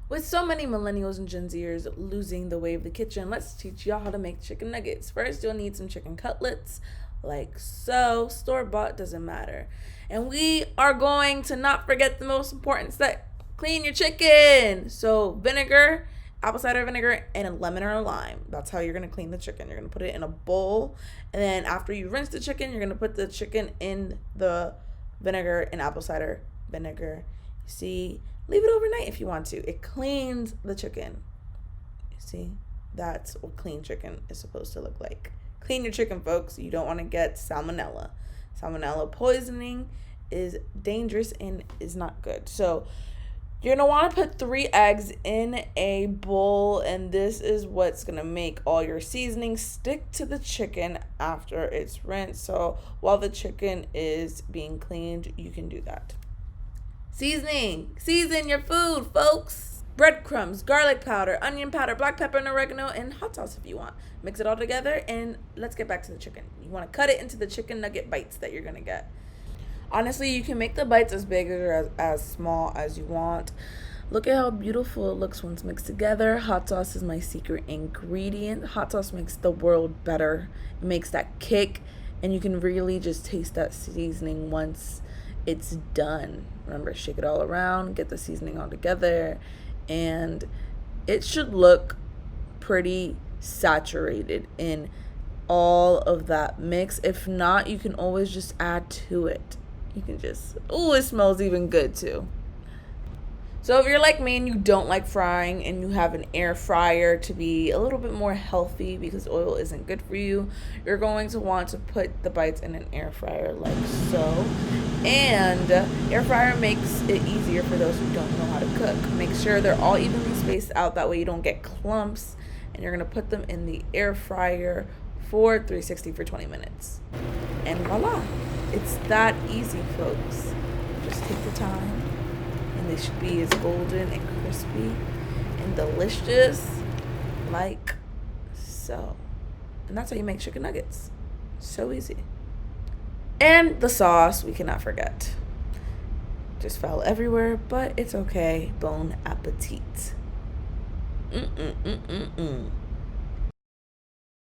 With so many millennials and Gen Zers losing the way of the kitchen, let's teach y'all how to make chicken nuggets. First, you'll need some chicken cutlets, like so. Store-bought doesn't matter. And we are going to not forget the most important step. Clean your chicken. So vinegar, apple cider vinegar, and a lemon or a lime. That's how you're going to clean the chicken. You're going to put it in a bowl. And then after you rinse the chicken, you're going to put the chicken in the vinegar and apple cider vinegar. See, leave it overnight if you want to. It cleans the chicken. See, that's what clean chicken is supposed to look like. Clean your chicken, folks. You don't want to get salmonella. Salmonella poisoning is dangerous and is not good. So you're going to want to put 3 eggs in a bowl, and this is what's going to make all your seasoning stick to the chicken after it's rinsed. So while the chicken is being cleaned, you can do that. Seasoning. Season your food, folks. Breadcrumbs, garlic powder, onion powder, black pepper and oregano, and hot sauce if you want. Mix it all together, and let's get back to the chicken. You want to cut it into the chicken nugget bites that you're going to get. Honestly, you can make the bites as big or as small as you want. Look at how beautiful it looks once mixed together. Hot sauce is my secret ingredient. Hot sauce makes the world better. It makes that kick, and you can really just taste that seasoning once it's done. Remember, shake it all around, get the seasoning all together, and it should look pretty saturated in all of that mix. If not, you can always just add to it. You can just, it smells even good too. So if you're like me and you don't like frying and you have an air fryer to be a little bit more healthy because oil isn't good for you, you're going to want to put the bites in an air fryer like so. And air fryer makes it easier for those who don't know how to cook. Make sure they're all evenly spaced out, that way you don't get clumps. And you're going to put them in the air fryer for 360 for 20 minutes. And voila, it's that easy, folks. Just take the time. And they should be as golden and crispy and delicious like so. And that's how you make chicken nuggets. So easy. And the sauce, we cannot forget. Just fell everywhere, but it's okay. Bon appetit.